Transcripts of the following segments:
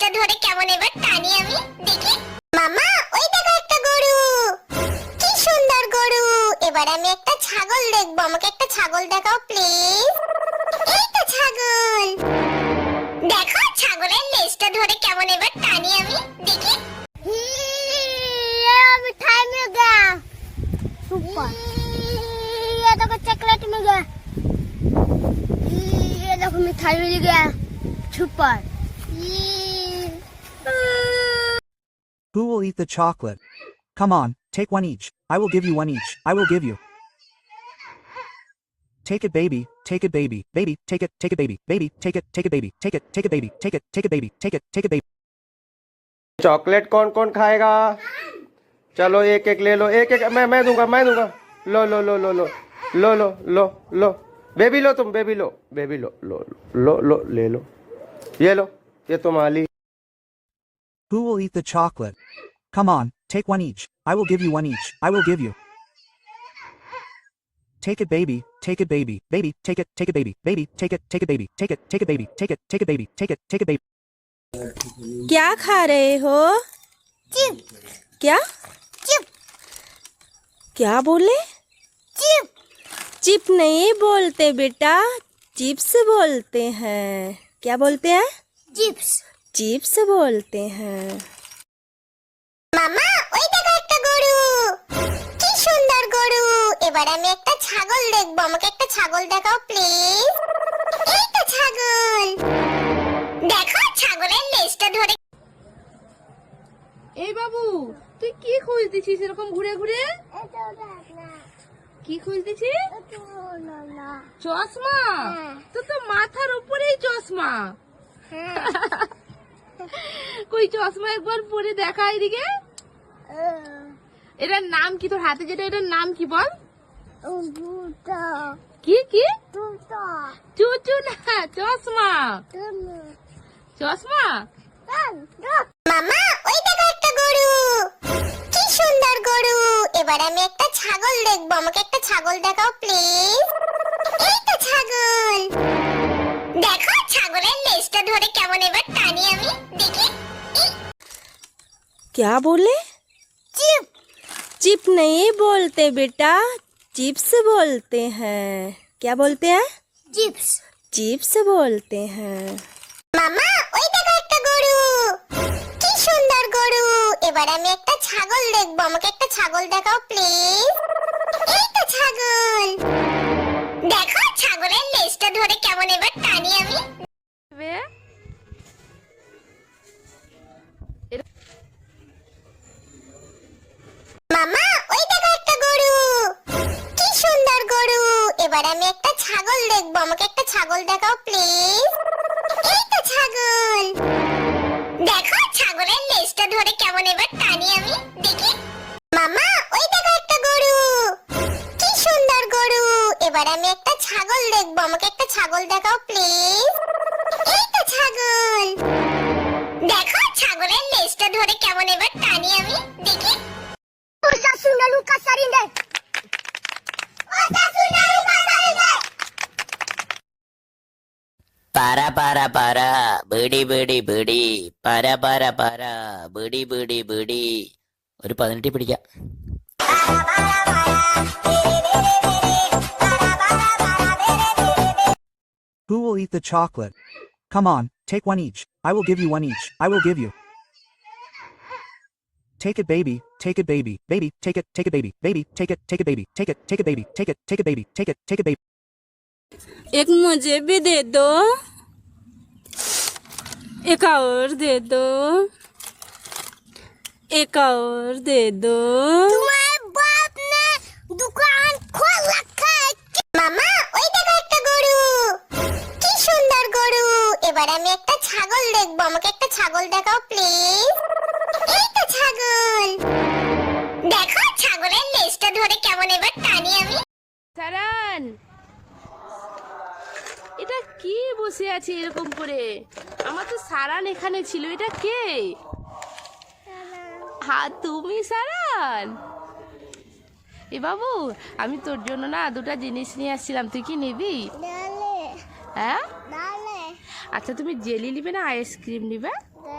লেজটা ধরে কেমন এবার টানি আমি দেখি। মামা ওই দেখো একটা গরু, কি সুন্দর গরু। এবার আমি একটা ছাগল দেখবো, আমাকে একটা ছাগল দেখাও প্লিজ। এই তো ছাগল, দেখো ছাগলের লেজটা ধরে কেমন এবার টানি আমি দেখি। আমি খাই में गया सुपर ये देखो चॉकलेट में गया ये देखो मिठाई मिल गया super Who will eat the chocolate? Come on, take one each. I will give you one each. I will give you. Take it, baby. Take it, baby. Baby, take it. Take it, baby. Baby, take it. Take it, baby. Take it. Take it, baby. Take it. Take it, baby. Take it. Take it, baby. Chocolate कौन कौन खाएगा? चलो एक एक ले लो, एक एक मैं दूंगा, मैं दूंगा। लो लो लो लो लो लो लो लो लो बेबी लो, तुम बेबी लो, बेबी लो लो लो लो ले लो, ये लो, ये तुम्हारी। Who will eat the chocolate? Come on, take one each. I will give you one each. I will give you. Take it, baby. Take it, baby. Baby, take it. Take it, baby. Baby, take it. Take it, baby. Take it. Take it, baby. Take it. Take it, baby. Take it. Take it, baby. क्या खा रहे हो? Chip क्या chip क्या बोले? Chip chip नहीं बोलते बेटा, चिप्स बोलते हैं। क्या बोलते हैं? चिप्स चिप्स बोलते हैं। মামা ওই দেখো একটা গরু, কি সুন্দর গরু। এবার আমি একটা ছাগল দেখবো, আমাকে একটা ছাগল দেখাও প্লিজ। এই তো ছাগল, দেখো ছাগলের লেজটা ধরে। এই বাবু, তুই কি খুঁজতেছিস এরকম ঘুরে ঘুরে? এটা না কি খুঁজতেছিস? এটা না চশমা? তো মাথার উপরেই চশমা। কই চশমা একবার পরে দেখা এদিকে। এটার নাম কি? তোর হাতে যেটা, এটার নাম কি বল? দুটা কি কি? দুটা চুচু না, চশমা। তুমি চশমা? মামা ওই দেখো একটা গরু, কি সুন্দর গরু। এবার আমি একটা ছাগল দেখবো, আমাকে একটা ছাগল দেখাও প্লিজ। এই তো ছাগল, দেখো ছাগলের লেজটা ধরে কেমন এবার টানি আমি দেখি। क्या बोले? चिप चिप नहीं बोलते बेटा, चिप्स बोलते हैं। क्या बोलते हैं? चिप्स चिप्स बोलते हैं। মামা ওই দেখো একটা গরু, কি সুন্দর গরু। এবার আমি একটা ছাগল দেখবো, আমাকে একটা ছাগল দেখাও প্লিজ। এই তো ছাগল, দেখো ছাগলের লেজটা ধরে কেমন এবার টানি আমি। মামা ওই দেখো একটা গরু, কি সুন্দর গরু। এবার আমি একটা ছাগল দেখবো, আমাকে একটা ছাগল দেখাও প্লিজ। এই তো ছাগল, দেখো ছাগলের লেজটা ধরে কেমন এবার টানি আমি দেখি। মামা ওই দেখো একটা গরু, কি সুন্দর গরু। এবার আমি একটা ছাগল দেখবো, আমাকে একটা ছাগল দেখাও প্লিজ। এই তো ছাগল, দেখো ছাগলের লেজটা ধরে কেমন এবার টানি আমি দেখি। Usa suna luka sarinde Usa suna luka sarinde para para para bedi bedi bedi para para para bedi bedi bedi ഒരു 18 പിടിക്കാം. Who will eat the chocolate? Come on, take one each. I will give you one each. I will give you. Take it, baby. Take it, baby. Baby, take it. Take it, baby. Baby, take it. Take it, baby. Take it. Take it, baby. Take it. Take it, baby. Take it. Take it, baby. एक मुझे भी दे दो, एक और दे दो, एक और दे दो। तुम्हारे बाप ने दुकान खोल रखा है মামা ওই দেখো একটা গরু, কি সুন্দর গরু। এবার আমি একটা ছাগল দেখবো, আমাকে একটা ছাগল দেখাও প্লিজ। এই তো ছাগল, দেখো ছাগলের লেজটা ধরে কেমন এবার টানি আমি। সারান, এটা কি বসে আছে এরকম করে? আমার তো সারান এখানে ছিল, এটা কে? হ্যাঁ তুমি সারান? এ বাবু, আমি তোর জন্য না দুটো জিনিস নিয়ে আসছিলাম, তুই কি নিবি? डाले হ্যাঁ डाले আচ্ছা, তুমি জেলি নিবে না আইসক্রিম নিবে? दे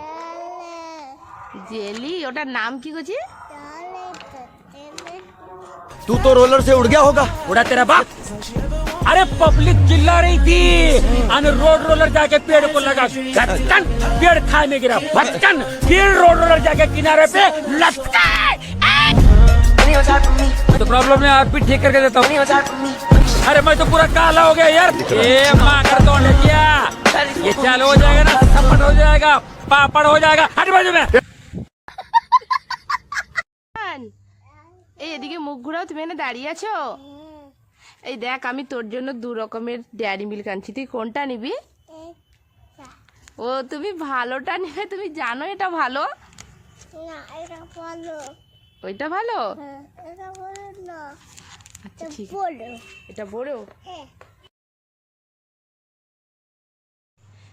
জেলি, ওটার নাম কি করছি? तू तो रोलर से उड़ गया होगा। उड़ा तेरा बाप। अरे पब्लिक चिल्ला रही थी और रोड रोलर जाके पेड़ को लगा, गचकन पेड़ खाए में गिरा, बचकन फिर रोड रोलर जाके किनारे पे लटका। तो प्रॉब्लम है, आप भी ठीक करके देता हूँ। अरे मैं तो पूरा काला हो गया यार। ये माँ कर दो क्या, ये चालू हो जाएगा ना, थप्पड़ हो जाएगा, पापड़ हो जाएगा। हट बाजू में। এই এদিকে মুখ ঘুরাও, তুমি এনে দাঁড়িয়ে আছো। এই দেখ, আমি তোর জন্য 2 রকমের ডেয়ারি মিল্ক আনছি, তুই কোনটা নিবি? ও তুমি ভালোটা নেবে, তুমি জানো এটা ভালো। না, এটা ভালো। ওইটা ভালো? হ্যাঁ, এটা ভালো না। আচ্ছা ঠিক আছে। বলো। এটা বড়? হ্যাঁ।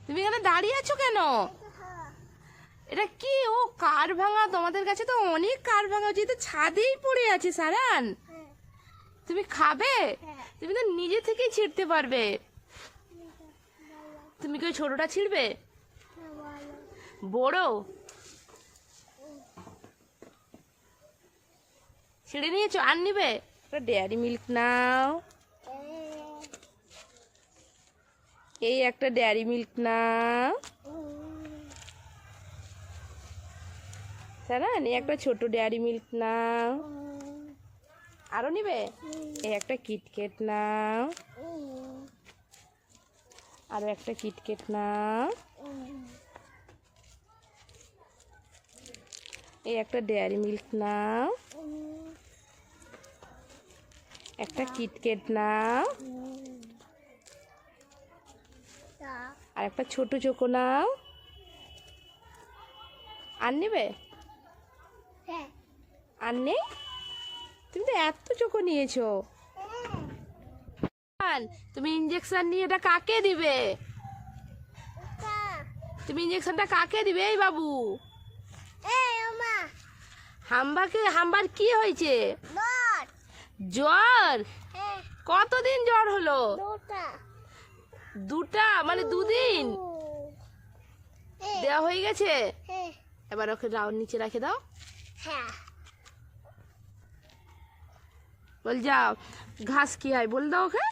তুমি এখানে দাঁড়িয়ে আছো কেন? এটা কি? ও কার ভাঙা, তোমাদের কাছে তো অনেক কার ভাঙা, যেহেতু ছাদেই পড়ে আছে সারান। তুমি খাবে? তুমি তো নিজে থেকেই ছিঁড়তে পারবে। তুমি কি ওই ছোটটা ছিঁড়বে? বড় ছিঁড়ে নিয়েছো, আর নিবে? ডেয়ারি মিল্ক নাও, এই একটা ডেয়ারি মিল্ক নাও সারান, এই একটা ছোট ডেয়ারি মিল্ক নাও। আরো নিবে? এই একটা কিটকেট নাও, আরো একটা কিটকেট নাও, এই একটা ডেয়ারি মিল্ক নাও, একটা কিটকেট নাও, আর একটা ছোট চোকো নাও। আর নেবে? আর নেই? তুমি তো এত চোখো নিয়েছো। তুমি ইঞ্জেকশন নিয়ে এটা কাকে দিবে? তুমি ইঞ্জেকশনটা কাকে দিবে? এই বাবু, হাম্বার কি হয়েছে? জ্বর? কতদিন জ্বর হলো? 2টা মানে 2 দিন দেওয়া হয়ে গেছে। এবার ওকে নিচে রেখে দাও। বল যাও, ঘাস কি হয় বল দাও ওকে।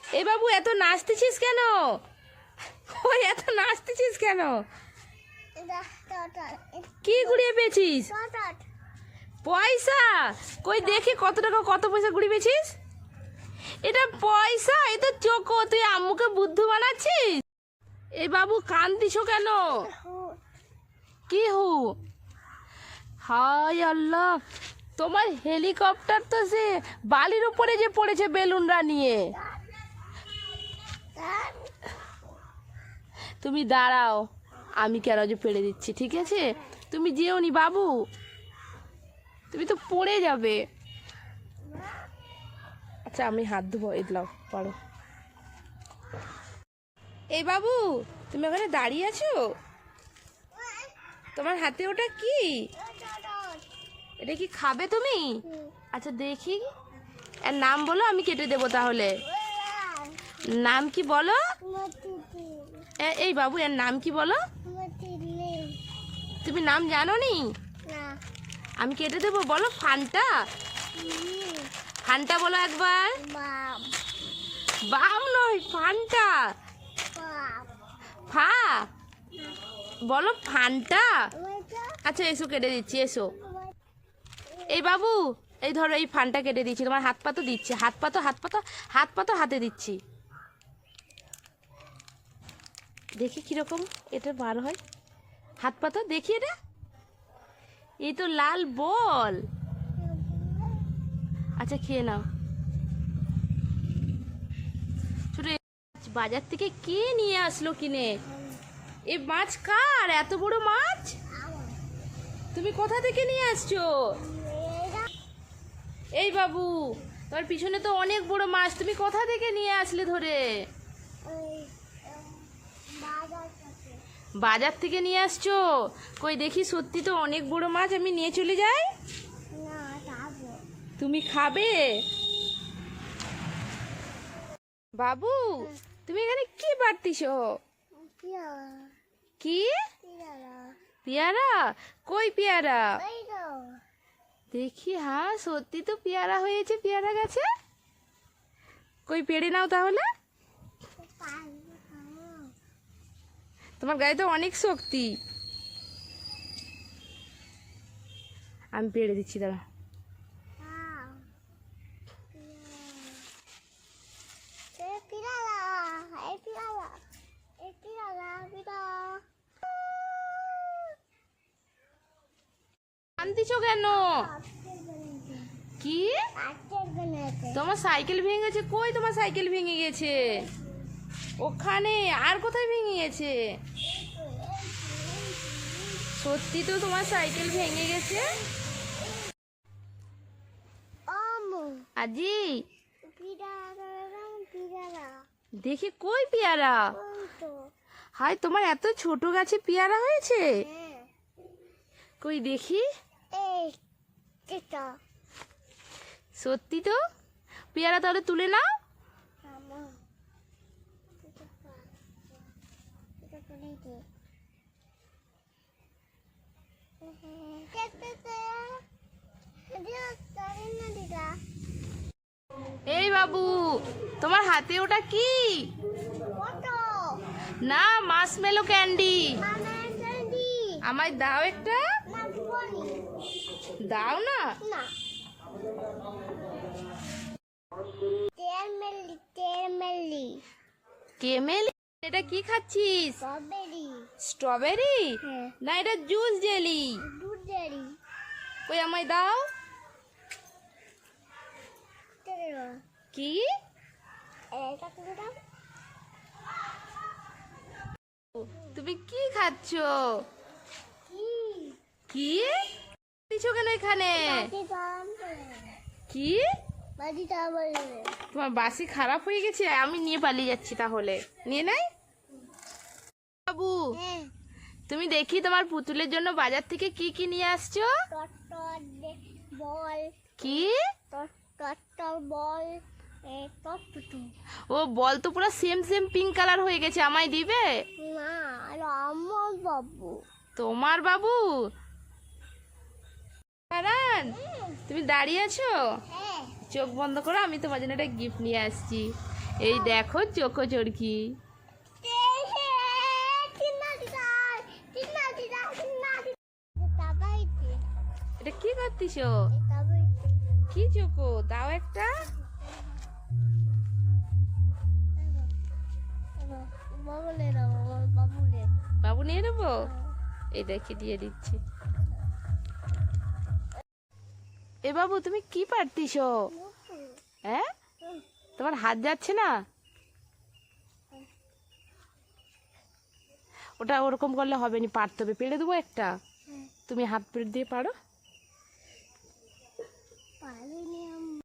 এই বাবু, এত নাচতেছিস কেন? ওই এত নাচতেছিস কেন? কি কুড়িয়ে পেয়েছিস? পয়সা? কই দেখি কত টাকা, কত পয়সা কুড়িয়ে পেয়েছিস? এটা পয়সা? এ তো চোখো, তুই আম্মুকে বুদ্ধু বানাচ্ছিস। এই বাবু কান্দিছো কেন? কি হু? হায় আল্লাহ, তোমার হেলিকপ্টার তো সে বালির উপরে যে পড়েছে বেলুনরা নিয়ে। তুমি দাঁড়াও, আমি কেন যে পেড়ে দিচ্ছি, ঠিক আছে? তুমি যেও নি বাবু, তুমি তো পড়ে যাবে। আচ্ছা আমি হাত ধোবো, এদলাও পারো। এই বাবু, তুমি ওখানে দাঁড়িয়ে আছো, তোমার হাতে ওটা কি? এটা কি খাবে তুমি? আচ্ছা দেখি, এর নাম বলো, আমি কেটে দেবো তাহলে। নাম কি বলো? এই বাবু, এর নাম কি বলো? তুমি নাম জানো নি? আমি কেটে দেবো, বলো। ফান্টা? ফান্টা বলো একবার। বাম নয়, ফান্টা। ফা বলো, ফান্টা। আচ্ছা এসো, কেটে দিচ্ছি, এসো। এই বাবু, এই ধরো, এই ফান্টা কেটে দিচ্ছি, তোমার হাত পা তো দিচ্ছি, হাত পা তো হাতে দিচ্ছি। দেখি কিরকম এটা বার হয়, হাত পা তো দেখি। এটা এই তো লাল বল। আচ্ছা খেয়ে নাও। ছোট বাজার থেকে কে নিয়ে আসলো কিনে? এই মাছ কার? এত বড় মাছ তুমি কোথা থেকে নিয়ে আসছো? এই বাবু, তোমার পিছনে তো অনেক বড় মাছ, তুমি কোথা থেকে নিয়ে আসলে ধরে? বাজার থেকে নিয়ে আসছো? কই দেখি, সত্যি তো অনেক বড় মাছ, আমি নিয়ে চলে যাই? তুমি খাবে? বাবু তুমি এখানে কি পারতিছো? কি পেয়ারা? কই পেয়ারা? দেখি, হ্যাঁ সত্যি তো পেয়ারা হয়েছে পেয়ারা গাছে। কই পেড়ে নাও তাহলে। তোমার গায়ে তো অনেক শক্তি। আমি পেড়ে দিচ্ছি, দাঁড়া। কান্দিছো কেন? কি তোমার সাইকেল ভেঙে গেছে? কই তোমার সাইকেল ভেঙে গেছে? ওখানে। আর কোথায় ভেঙে গেছে? সত্যি তো তোমার সাইকেল ভেঙে গেছে? আজি দেখি কই পেয়ারা? হাই, তোমার এত ছোট গাছে পেয়ারা হয়েছে? কই দেখি। সত্যি তো? পেয়ারা তাহলে তুলে নাও। এই বাবু, তোমার হাতে ওটা কি? না, মার্শমেলো ক্যান্ডি। আমায় দাও একটা। দাও না। কেমেলি? এটা কি খাচ্ছিস? স্ট্রবেরি? না, এটা জুস জেলি। কই আমায় দাও। কি? তুমি কি খাচ্ছো? কি দিছো কেন এখানে? কি তোমার বাসি খারাপ হয়ে গেছে? আমি নিয়ে পালিয়ে যাচ্ছি তাহলে। নিয়ে নাই বাবু। তুমি দেখি তোমার পুতুলের জন্য বাজার থেকে কি কি নিয়ে আসছো? কি বল? ও বল তো পুরো সেম সেম পিঙ্ক কালার হয়ে গেছে। আমায় দিবে? তোমার বাবু? কারণ তুমি দাঁড়িয়ে আছো, চোখ বন্ধ করো, আমি তোমার জন্য একটা গিফট নিয়ে আসছি। এই দেখো চোখো চরকি। এটা কি করতিস? কি চোখো? দাও একটা। বাবু নিয়ে নেবো? এই দেখি দিয়ে দিচ্ছি। এ বাবু, তুমি কি পারতিস? হ্যাঁ, তোমার হাত যাচ্ছে না? ওটা ওরকম করলে হবে না, পারতে হবে। পেড়ে দেবো একটা, তুমি হাত পেড়ে দিয়ে পারো।